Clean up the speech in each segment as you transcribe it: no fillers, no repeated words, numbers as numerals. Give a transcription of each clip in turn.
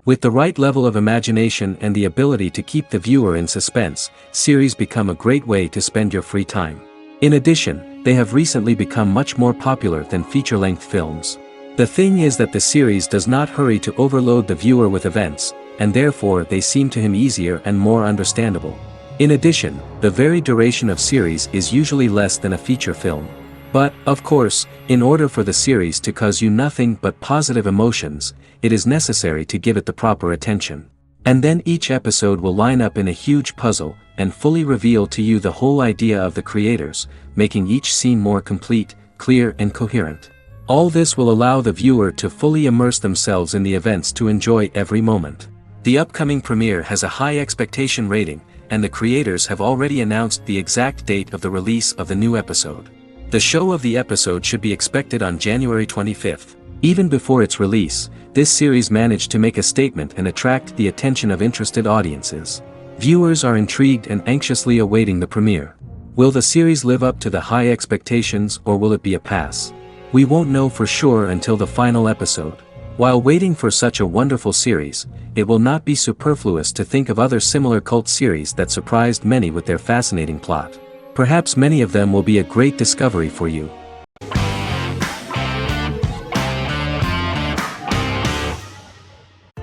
With the right level of imagination and the ability to keep the viewer in suspense, series become a great way to spend your free time. In addition, they have recently become much more popular than feature-length films. The thing is that the series does not hurry to overload the viewer with events, and therefore they seem to him easier and more understandable. In addition, the very duration of series is usually less than a feature film. But, of course, in order for the series to cause you nothing but positive emotions, it is necessary to give it the proper attention. And then each episode will line up in a huge puzzle, and fully reveal to you the whole idea of the creators, making each scene more complete, clear and coherent. All this will allow the viewer to fully immerse themselves in the events to enjoy every moment. The upcoming premiere has a high expectation rating, and the creators have already announced the exact date of the release of the new episode. The show of the episode should be expected on January 25th. Even before its release, this series managed to make a statement and attract the attention of interested audiences. Viewers are intrigued and anxiously awaiting the premiere. Will the series live up to the high expectations, or will it be a pass? We won't know for sure until the final episode. While waiting for such a wonderful series, it will not be superfluous to think of other similar cult series that surprised many with their fascinating plot. Perhaps many of them will be a great discovery for you.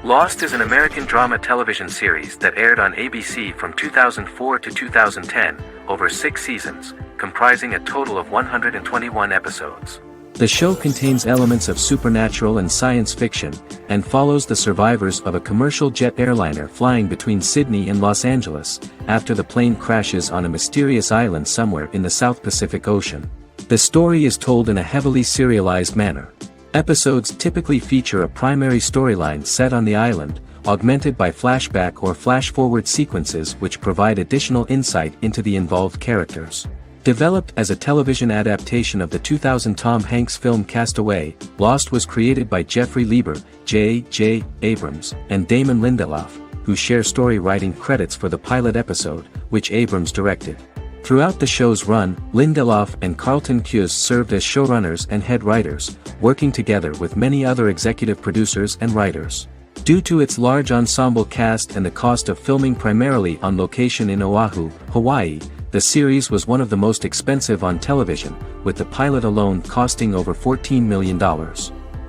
Lost is an American drama television series that aired on ABC from 2004 to 2010, over 6 seasons, comprising a total of 121 episodes. The show contains elements of supernatural and science fiction, and follows the survivors of a commercial jet airliner flying between Sydney and Los Angeles, after the plane crashes on a mysterious island somewhere in the South Pacific Ocean. The story is told in a heavily serialized manner. Episodes typically feature a primary storyline set on the island, augmented by flashback or flash-forward sequences which provide additional insight into the involved characters. Developed as a television adaptation of the 2000 Tom Hanks film Castaway, Lost was created by Jeffrey Lieber, J.J. Abrams, and Damon Lindelof, who share story writing credits for the pilot episode, which Abrams directed. Throughout the show's run, Lindelof and Carlton Cuse served as showrunners and head writers, working together with many other executive producers and writers. Due to its large ensemble cast and the cost of filming primarily on location in Oahu, Hawaii, the series was one of the most expensive on television, with the pilot alone costing over $14 million.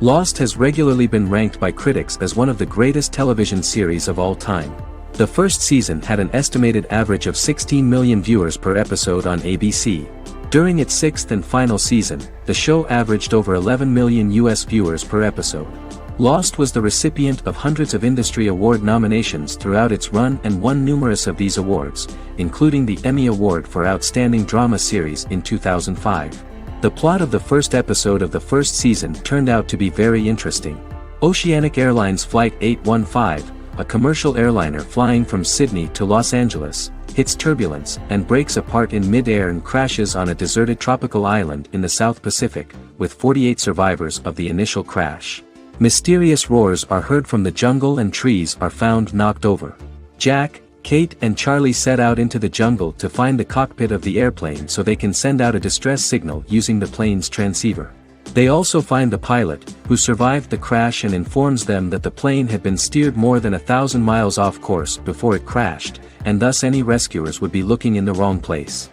Lost has regularly been ranked by critics as one of the greatest television series of all time. The first season had an estimated average of 16 million viewers per episode on ABC. During its 6th and final season, the show averaged over 11 million US viewers per episode. Lost was the recipient of hundreds of industry award nominations throughout its run and won numerous of these awards, including the Emmy Award for Outstanding Drama Series in 2005. The plot of the first episode of the first season turned out to be very interesting. Oceanic Airlines Flight 815, a commercial airliner flying from Sydney to Los Angeles, hits turbulence and breaks apart in mid-air and crashes on a deserted tropical island in the South Pacific, with 48 survivors of the initial crash. Mysterious roars are heard from the jungle and trees are found knocked over. Jack, Kate and Charlie set out into the jungle to find the cockpit of the airplane so they can send out a distress signal using the plane's transceiver. They also find the pilot, who survived the crash and informs them that the plane had been steered more than 1,000 miles off course before it crashed, and thus any rescuers would be looking in the wrong place.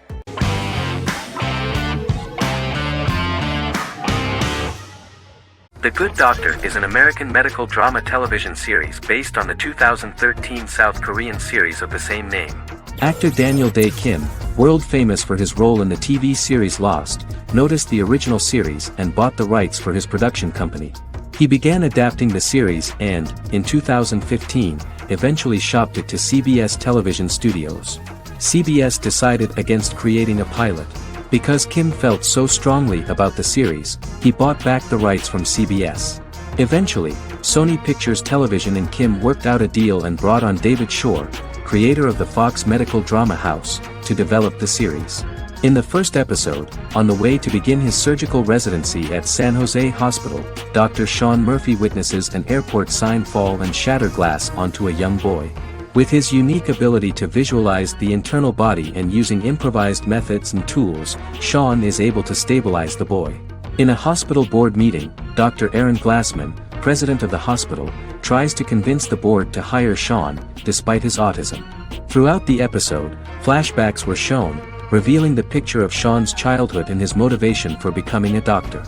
The Good Doctor is an American medical drama television series based on the 2013 South Korean series of the same name. Actor Daniel Dae Kim, world famous for his role in the TV series Lost, noticed the original series and bought the rights for his production company. He began adapting the series and, in 2015, eventually shopped it to CBS Television Studios. CBS decided against creating a pilot. Because Kim felt so strongly about the series, he bought back the rights from CBS. Eventually, Sony Pictures Television and Kim worked out a deal and brought on David Shore, creator of the Fox medical drama house, to develop the series. In the first episode, on the way to begin his surgical residency at San Jose Hospital, Dr. Sean Murphy witnesses an airport sign fall and shatter glass onto a young boy. With his unique ability to visualize the internal body and using improvised methods and tools, Sean is able to stabilize the boy. In a hospital board meeting, Dr. Aaron Glassman, president of the hospital, tries to convince the board to hire Sean, despite his autism. Throughout the episode, flashbacks were shown, revealing the picture of Sean's childhood and his motivation for becoming a doctor.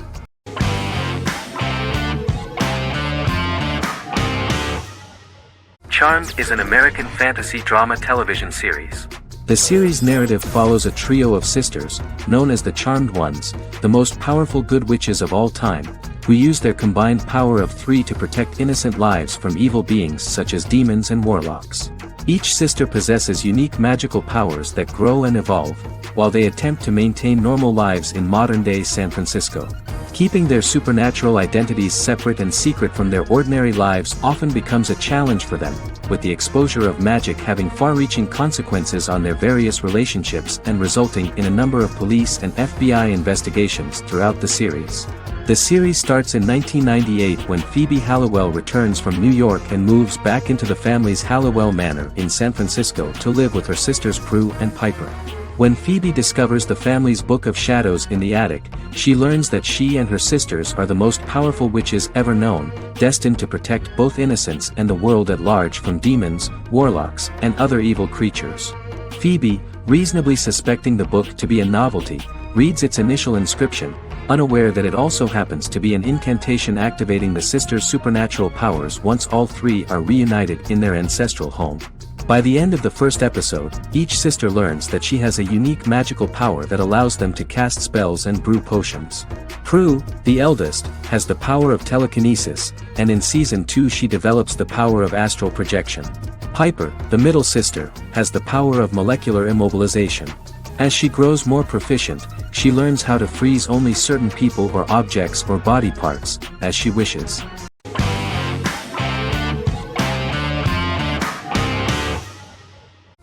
Charmed is an American fantasy drama television series. The series' narrative follows a trio of sisters, known as the Charmed Ones, the most powerful good witches of all time, who use their combined power of 3 to protect innocent lives from evil beings such as demons and warlocks. Each sister possesses unique magical powers that grow and evolve, while they attempt to maintain normal lives in modern-day San Francisco. Keeping their supernatural identities separate and secret from their ordinary lives often becomes a challenge for them, with the exposure of magic having far-reaching consequences on their various relationships and resulting in a number of police and FBI investigations throughout the series. The series starts in 1998 when Phoebe Halliwell returns from New York and moves back into the family's Halliwell Manor in San Francisco to live with her sisters Prue and Piper. When Phoebe discovers the family's Book of Shadows in the attic, she learns that she and her sisters are the most powerful witches ever known, destined to protect both innocents and the world at large from demons, warlocks, and other evil creatures. Phoebe, reasonably suspecting the book to be a novelty, reads its initial inscription, unaware that it also happens to be an incantation activating the sisters' supernatural powers once all 3 are reunited in their ancestral home. By the end of the first episode, each sister learns that she has a unique magical power that allows them to cast spells and brew potions. Prue, the eldest, has the power of telekinesis, and in Season 2 she develops the power of astral projection. Piper, the middle sister, has the power of molecular immobilization. As she grows more proficient, she learns how to freeze only certain people or objects or body parts, as she wishes.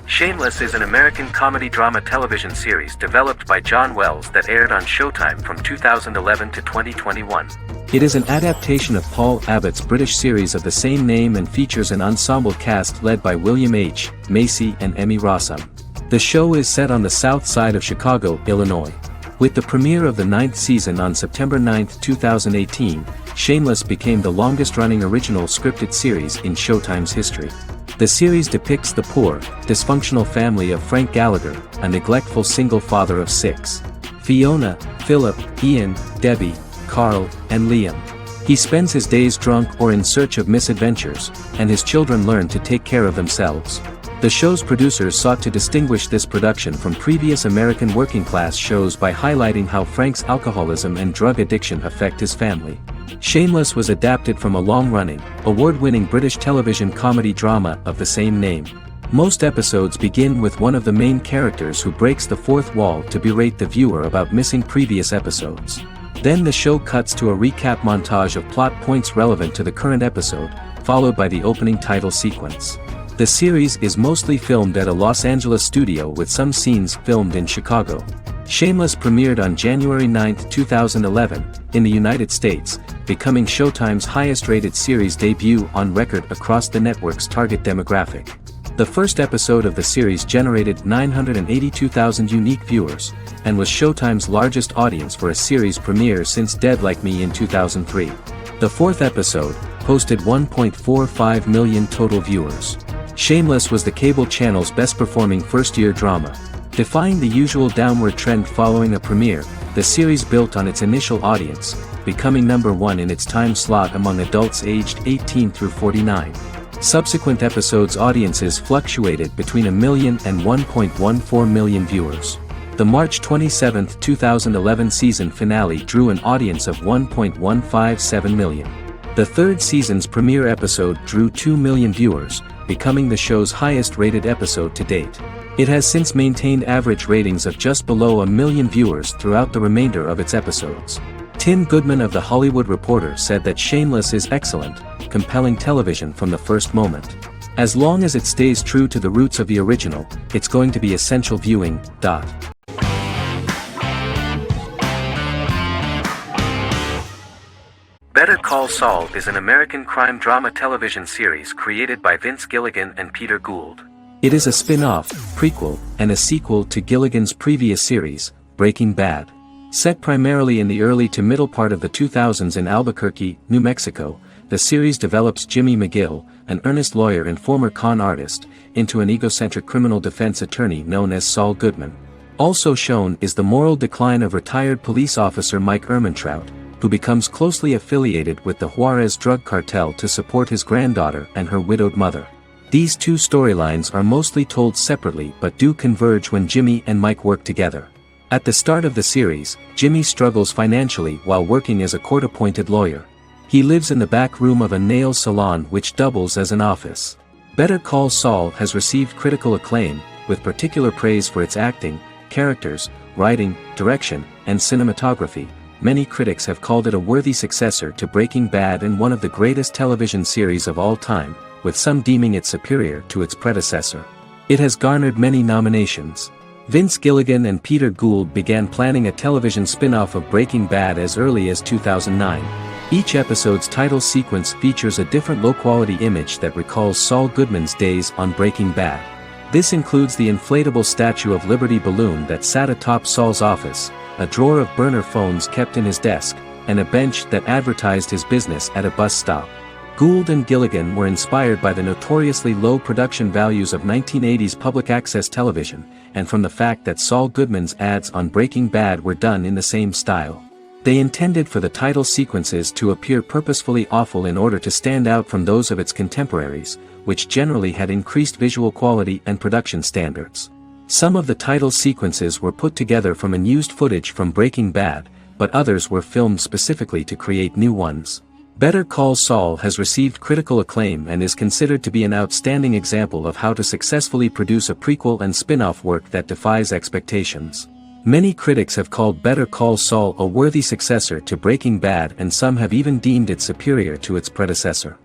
Shameless is an American comedy drama television series developed by John Wells that aired on Showtime from 2011 to 2021. It is an adaptation of Paul Abbott's British series of the same name and features an ensemble cast led by William H. Macy and Emmy Rossum. The show is set on the south side of Chicago, Illinois. With the premiere of the 9th season on September 9, 2018, Shameless became the longest-running original scripted series in Showtime's history. The series depicts the poor, dysfunctional family of Frank Gallagher, a neglectful single father of 6. Fiona, Philip, Ian, Debbie, Carl, and Liam. He spends his days drunk or in search of misadventures, and his children learn to take care of themselves. The show's producers sought to distinguish this production from previous American working-class shows by highlighting how Frank's alcoholism and drug addiction affect his family. Shameless was adapted from a long-running, award-winning British television comedy drama of the same name. Most episodes begin with one of the main characters who breaks the fourth wall to berate the viewer about missing previous episodes. Then the show cuts to a recap montage of plot points relevant to the current episode, followed by the opening title sequence. The series is mostly filmed at a Los Angeles studio with some scenes filmed in Chicago. Shameless premiered on January 9, 2011, in the United States, becoming Showtime's highest-rated series debut on record across the network's target demographic. The first episode of the series generated 982,000 unique viewers, and was Showtime's largest audience for a series premiere since Dead Like Me in 2003. The fourth episode posted 1.45 million total viewers. Shameless was the cable channel's best-performing first-year drama. Defying the usual downward trend following a premiere, the series built on its initial audience, becoming number 1 in its time slot among adults aged 18 through 49. Subsequent episodes' audiences fluctuated between 1 million and 1.14 million viewers. The March 27, 2011 season finale drew an audience of 1.157 million. The third season's premiere episode drew 2 million viewers, becoming the show's highest-rated episode to date. It has since maintained average ratings of just below 1 million viewers throughout the remainder of its episodes. Tim Goodman of The Hollywood Reporter said that Shameless is excellent, compelling television from the first moment. As long as it stays true to the roots of the original, it's going to be essential viewing. Better Call Saul is an American crime drama television series created by Vince Gilligan and Peter Gould. It is a spin-off, prequel, and a sequel to Gilligan's previous series, Breaking Bad. Set primarily in the early to middle part of the 2000s in Albuquerque, New Mexico, the series develops Jimmy McGill, an earnest lawyer and former con artist, into an egocentric criminal defense attorney known as Saul Goodman. Also shown is the moral decline of retired police officer Mike Ehrmantraut, who becomes closely affiliated with the Juarez drug cartel to support his granddaughter and her widowed mother. These two storylines are mostly told separately but do converge when Jimmy and Mike work together. At the start of the series, Jimmy struggles financially while working as a court-appointed lawyer. He lives in the back room of a nail salon which doubles as an office. Better Call Saul has received critical acclaim, with particular praise for its acting, characters, writing, direction, and cinematography. Many critics have called it a worthy successor to Breaking Bad and one of the greatest television series of all time, with some deeming it superior to its predecessor. It has garnered many nominations. Vince Gilligan and Peter Gould began planning a television spin-off of Breaking Bad as early as 2009. Each episode's title sequence features a different low-quality image that recalls Saul Goodman's days on Breaking Bad. This includes the inflatable Statue of Liberty balloon that sat atop Saul's office, a drawer of burner phones kept in his desk, and a bench that advertised his business at a bus stop. Gould and Gilligan were inspired by the notoriously low production values of 1980s public access television, and from the fact that Saul Goodman's ads on Breaking Bad were done in the same style. They intended for the title sequences to appear purposefully awful in order to stand out from those of its contemporaries, which generally had increased visual quality and production standards. Some of the title sequences were put together from unused footage from Breaking Bad, but others were filmed specifically to create new ones. Better Call Saul has received critical acclaim and is considered to be an outstanding example of how to successfully produce a prequel and spin-off work that defies expectations. Many critics have called Better Call Saul a worthy successor to Breaking Bad, and some have even deemed it superior to its predecessor.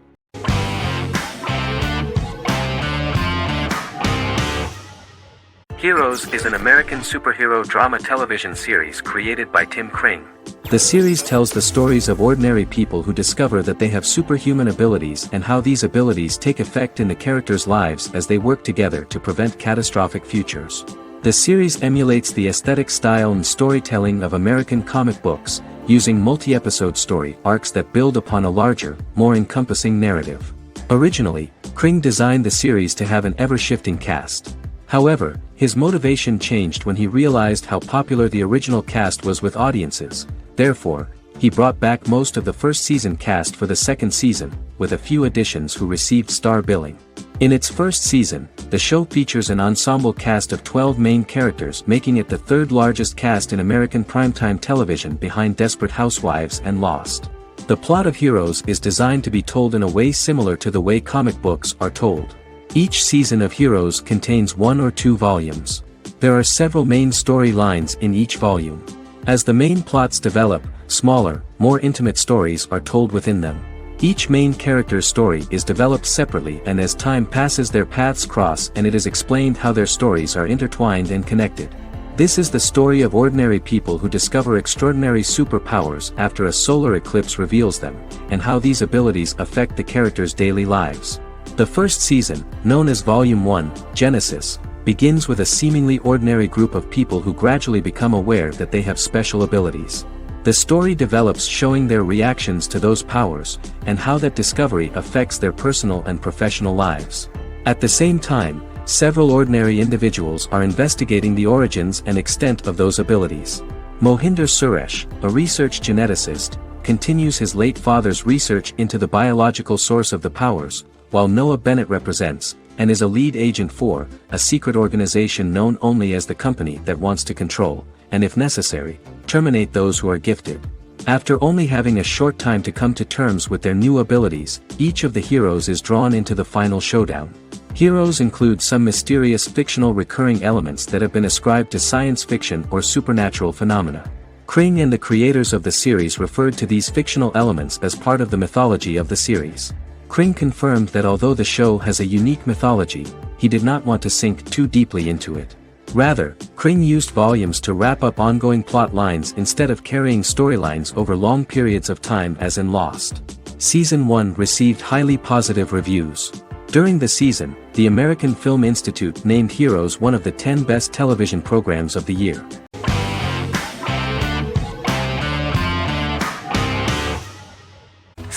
Heroes is an American superhero drama television series created by Tim Kring. The series tells the stories of ordinary people who discover that they have superhuman abilities and how these abilities take effect in the characters' lives as they work together to prevent catastrophic futures. The series emulates the aesthetic style and storytelling of American comic books, using multi-episode story arcs that build upon a larger, more encompassing narrative. Originally, Kring designed the series to have an ever-shifting cast. However, his motivation changed when he realized how popular the original cast was with audiences. Therefore, he brought back most of the first season cast for the second season, with a few additions who received star billing. In its first season, the show features an ensemble cast of 12 main characters, making it the third largest cast in American primetime television behind Desperate Housewives and Lost. The plot of Heroes is designed to be told in a way similar to the way comic books are told. Each season of Heroes contains 1 or 2 volumes. There are several main storylines in each volume. As the main plots develop, smaller, more intimate stories are told within them. Each main character's story is developed separately, and as time passes their paths cross and it is explained how their stories are intertwined and connected. This is the story of ordinary people who discover extraordinary superpowers after a solar eclipse reveals them, and how these abilities affect the characters' daily lives. The first season, known as Volume 1, Genesis, begins with a seemingly ordinary group of people who gradually become aware that they have special abilities. The story develops showing their reactions to those powers, and how that discovery affects their personal and professional lives. At the same time, several ordinary individuals are investigating the origins and extent of those abilities. Mohinder Suresh, a research geneticist, continues his late father's research into the biological source of the powers, while Noah Bennett represents, and is a lead agent for, a secret organization known only as the Company that wants to control, and if necessary, terminate those who are gifted. After only having a short time to come to terms with their new abilities, each of the heroes is drawn into the final showdown. Heroes include some mysterious fictional recurring elements that have been ascribed to science fiction or supernatural phenomena. Kring and the creators of the series referred to these fictional elements as part of the mythology of the series. Kring confirmed that although the show has a unique mythology, he did not want to sink too deeply into it. Rather, Kring used volumes to wrap up ongoing plot lines instead of carrying storylines over long periods of time as in Lost. Season 1 received highly positive reviews. During the season, the American Film Institute named Heroes one of the 10 best television programs of the year.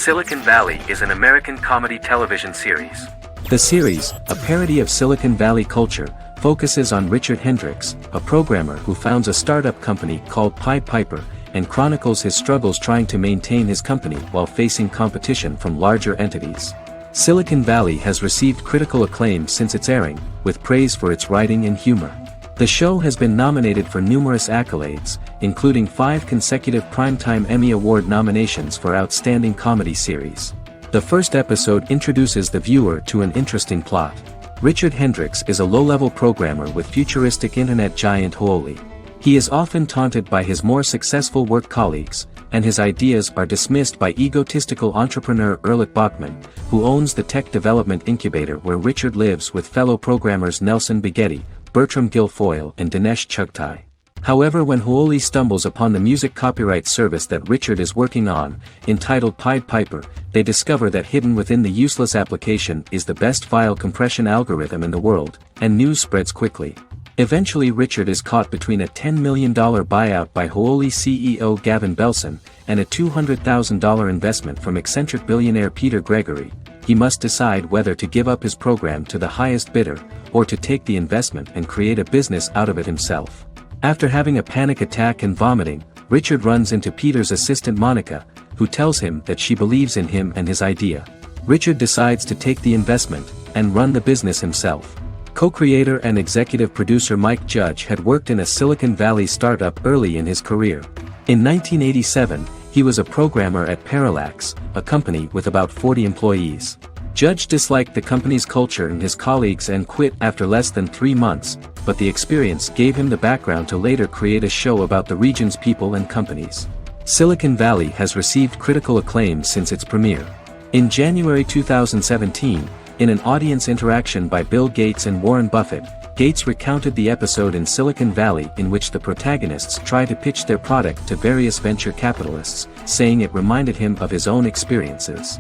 Silicon Valley is an American comedy television series. The series, a parody of Silicon Valley culture, focuses on Richard Hendricks, a programmer who founds a startup company called Pied Piper, and chronicles his struggles trying to maintain his company while facing competition from larger entities. Silicon Valley has received critical acclaim since its airing, with praise for its writing and humor. The show has been nominated for numerous accolades, including 5 consecutive Primetime Emmy Award nominations for Outstanding Comedy Series. The first episode introduces the viewer to an interesting plot. Richard Hendricks is a low-level programmer with futuristic internet giant Huoli. He is often taunted by his more successful work colleagues, and his ideas are dismissed by egotistical entrepreneur Erlich Bachman, who owns the tech development incubator where Richard lives with fellow programmers Nelson Bighetti, Bertram Guilfoyle and Dinesh Chugtai. However, when Huoli stumbles upon the music copyright service that Richard is working on, entitled Pied Piper, they discover that hidden within the useless application is the best file compression algorithm in the world, and news spreads quickly. Eventually Richard is caught between a $10 million buyout by Huoli CEO Gavin Belson, and a $200,000 investment from eccentric billionaire Peter Gregory. He must decide whether to give up his program to the highest bidder, or to take the investment and create a business out of it himself. After having a panic attack and vomiting, Richard runs into Peter's assistant Monica, who tells him that she believes in him and his idea. Richard decides to take the investment, and run the business himself. Co-creator and executive producer Mike Judge had worked in a Silicon Valley startup early in his career. In 1987, he was a programmer at Parallax, a company with about 40 employees. Judge disliked the company's culture and his colleagues and quit after less than 3 months, but the experience gave him the background to later create a show about the region's people and companies. Silicon Valley has received critical acclaim since its premiere. In January 2017, in an audience interaction by Bill Gates and Warren Buffett, Gates recounted the episode in Silicon Valley in which the protagonists try to pitch their product to various venture capitalists, saying it reminded him of his own experiences.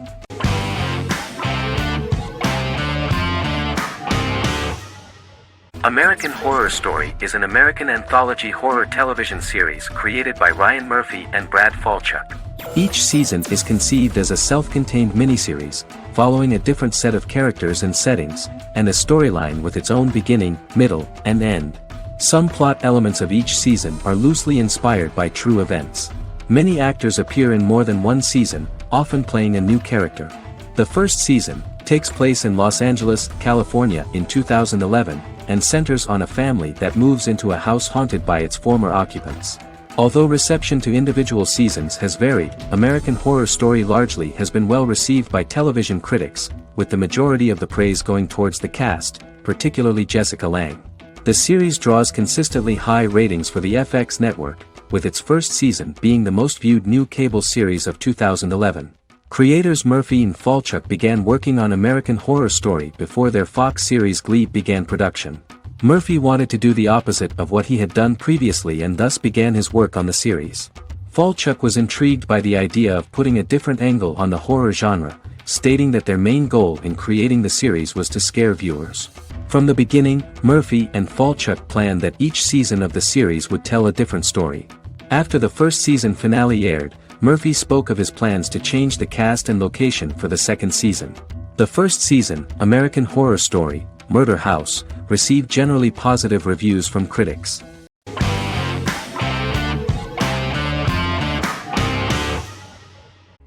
American Horror Story is an American anthology horror television series created by Ryan Murphy and Brad Falchuk. Each season is conceived as a self-contained miniseries, following a different set of characters and settings, and a storyline with its own beginning, middle, and end. Some plot elements of each season are loosely inspired by true events. Many actors appear in more than one season, often playing a new character. The first season takes place in Los Angeles, California in 2011, and centers on a family that moves into a house haunted by its former occupants. Although reception to individual seasons has varied, American Horror Story largely has been well received by television critics, with the majority of the praise going towards the cast, particularly Jessica Lange. The series draws consistently high ratings for the FX network, with its first season being the most viewed new cable series of 2011. Creators Murphy and Falchuk began working on American Horror Story before their Fox series Glee began production. Murphy wanted to do the opposite of what he had done previously and thus began his work on the series. Falchuk was intrigued by the idea of putting a different angle on the horror genre, stating that their main goal in creating the series was to scare viewers. From the beginning, Murphy and Falchuk planned that each season of the series would tell a different story. After the first season finale aired, Murphy spoke of his plans to change the cast and location for the second season. The first season, American Horror Story, Murder House, received generally positive reviews from critics.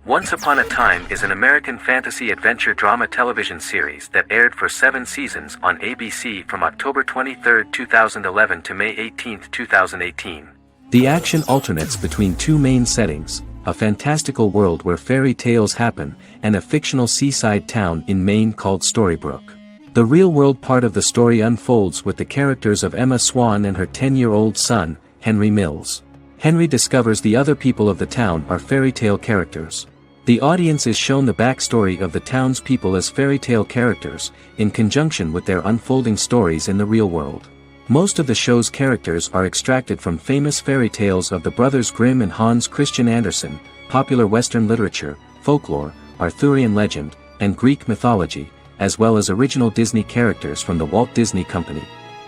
Once Upon a Time is an American fantasy adventure drama television series that aired for 7 seasons on ABC from October 23, 2011 to May 18, 2018. The action alternates between two main settings: a fantastical world where fairy tales happen, and a fictional seaside town in Maine called Storybrooke. The real-world part of the story unfolds with the characters of Emma Swan and her 10-year-old son, Henry Mills. Henry discovers the other people of the town are fairy tale characters. The audience is shown the backstory of the townspeople as fairy tale characters, in conjunction with their unfolding stories in the real world. Most of the show's characters are extracted from famous fairy tales of the Brothers Grimm and Hans Christian Andersen, popular Western literature, folklore, Arthurian legend, and Greek mythology, as well as original Disney characters from the Walt Disney Company.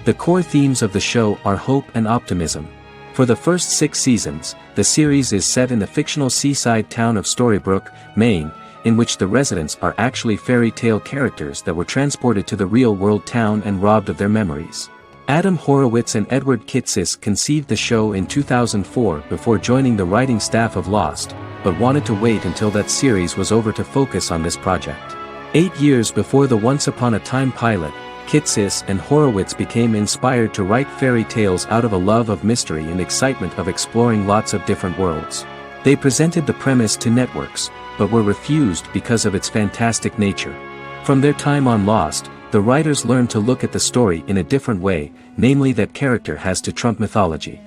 The core themes of the show are hope and optimism. For the first 6 seasons, the series is set in the fictional seaside town of Storybrooke, Maine, in which the residents are actually fairy tale characters that were transported to the real-world town and robbed of their memories. Adam Horowitz and Edward Kitsis conceived the show in 2004 before joining the writing staff of Lost, but wanted to wait until that series was over to focus on this project. 8 years before the Once Upon a Time pilot, Kitsis and Horowitz became inspired to write fairy tales out of a love of mystery and excitement of exploring lots of different worlds. They presented the premise to networks, but were refused because of its fantastic nature. From their time on Lost, the writers learned to look at the story in a different way, namely that character has to trump mythology.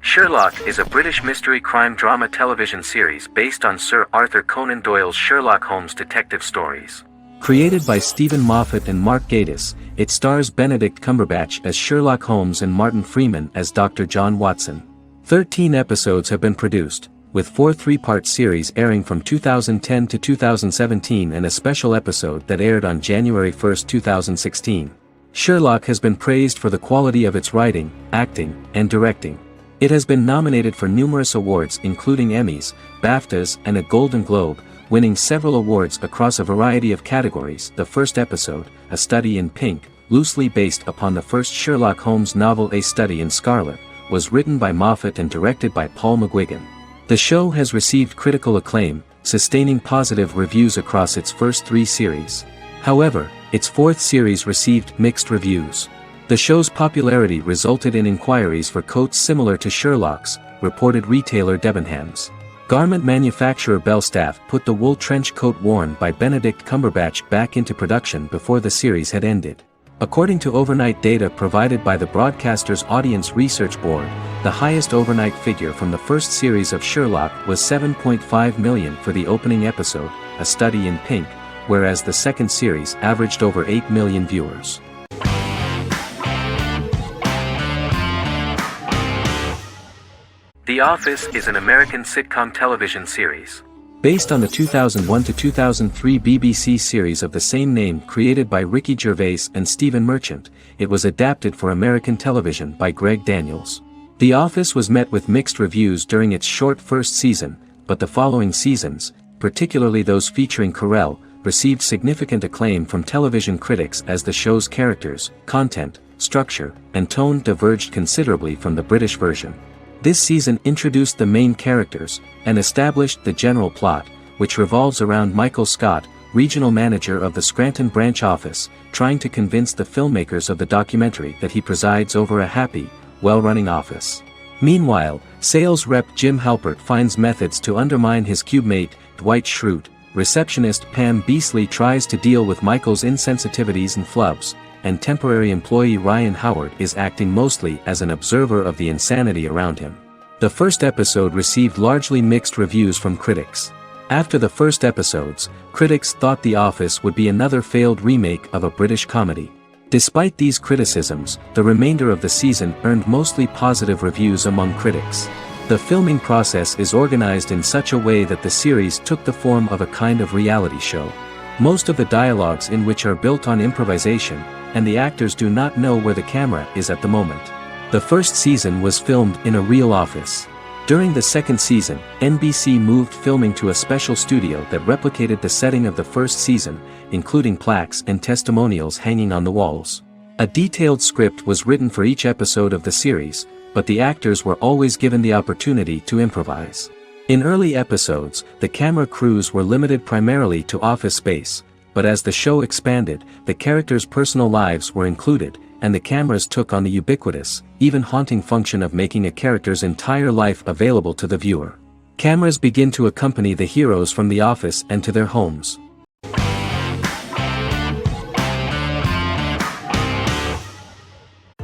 Sherlock is a British mystery crime drama television series based on Sir Arthur Conan Doyle's Sherlock Holmes detective stories. Created by Stephen Moffat and Mark Gatiss, it stars Benedict Cumberbatch as Sherlock Holmes and Martin Freeman as Dr. John Watson. 13 episodes have been produced, with 4 three-part series airing from 2010 to 2017 and a special episode that aired on January 1, 2016. Sherlock has been praised for the quality of its writing, acting, and directing. It has been nominated for numerous awards including Emmys, BAFTAs, and a Golden Globe, winning several awards across a variety of categories. The first episode, A Study in Pink, loosely based upon the first Sherlock Holmes novel A Study in Scarlet, was written by Moffat and directed by Paul McGuigan. The show has received critical acclaim, sustaining positive reviews across its first 3 series. However, its 4th series received mixed reviews. The show's popularity resulted in inquiries for coats similar to Sherlock's, reported retailer Debenhams. Garment manufacturer Belstaff put the wool trench coat worn by Benedict Cumberbatch back into production before the series had ended. According to overnight data provided by the broadcaster's Audience Research Board, the highest overnight figure from the first series of Sherlock was 7.5 million for the opening episode, A Study in Pink, whereas the second series averaged over 8 million viewers. The Office is an American sitcom television series. Based on the 2001 to 2003 BBC series of the same name created by Ricky Gervais and Stephen Merchant, it was adapted for American television by Greg Daniels. The Office was met with mixed reviews during its short first season, but the following seasons, particularly those featuring Carell, received significant acclaim from television critics as the show's characters, content, structure, and tone diverged considerably from the British version. This season introduced the main characters, and established the general plot, which revolves around Michael Scott, regional manager of the Scranton branch office, trying to convince the filmmakers of the documentary that he presides over a happy, well-running office. Meanwhile, sales rep Jim Halpert finds methods to undermine his cube-mate, Dwight Schrute. Receptionist Pam Beasley tries to deal with Michael's insensitivities and flubs, and temporary employee Ryan Howard is acting mostly as an observer of the insanity around him. The first episode received largely mixed reviews from critics. After the first episodes, critics thought The Office would be another failed remake of a British comedy. Despite these criticisms, the remainder of the season earned mostly positive reviews among critics. The filming process is organized in such a way that the series took the form of a kind of reality show. Most of the dialogues in which are built on improvisation, and the actors do not know where the camera is at the moment. The first season was filmed in a real office. During the second season, NBC moved filming to a special studio that replicated the setting of the first season, including plaques and testimonials hanging on the walls. A detailed script was written for each episode of the series, but the actors were always given the opportunity to improvise. In early episodes, the camera crews were limited primarily to office space, but as the show expanded, the characters' personal lives were included, and the cameras took on the ubiquitous, even haunting function of making a character's entire life available to the viewer. Cameras begin to accompany the heroes from the office and to their homes.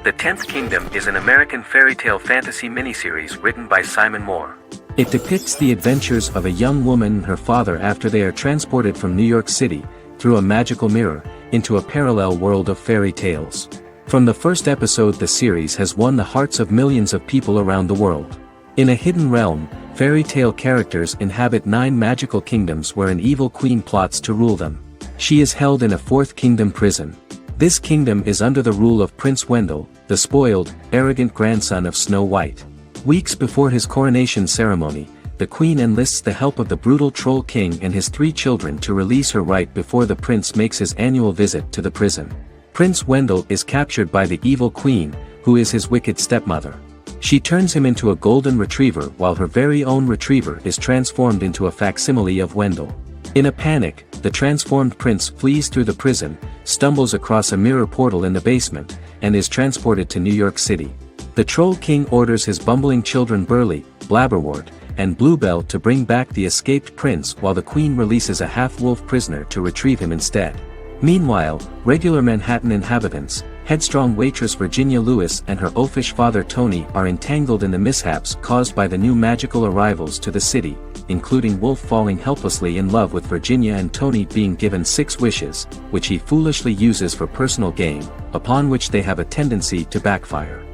The Tenth Kingdom is an American fairy tale fantasy miniseries written by Simon Moore. It depicts the adventures of a young woman and her father after they are transported from New York City, through a magical mirror, into a parallel world of fairy tales. From the first episode, the series has won the hearts of millions of people around the world. In a hidden realm, fairy tale characters inhabit 9 magical kingdoms where an evil queen plots to rule them. She is held in a 4th kingdom prison. This kingdom is under the rule of Prince Wendell, the spoiled, arrogant grandson of Snow White. Weeks before his coronation ceremony, the queen enlists the help of the brutal Troll King and his 3 children to release her right before the prince makes his annual visit to the prison. Prince Wendell is captured by the evil queen, who is his wicked stepmother. She turns him into a golden retriever while her very own retriever is transformed into a facsimile of Wendell. In a panic, the transformed prince flees through the prison, stumbles across a mirror portal in the basement, and is transported to New York City. The Troll King orders his bumbling children Burley, Blabberwort, and Bluebell to bring back the escaped prince while the queen releases a half-wolf prisoner to retrieve him instead. Meanwhile, regular Manhattan inhabitants, headstrong waitress Virginia Lewis and her oafish father Tony are entangled in the mishaps caused by the new magical arrivals to the city, including Wolf falling helplessly in love with Virginia and Tony being given 6 wishes, which he foolishly uses for personal gain, upon which they have a tendency to backfire.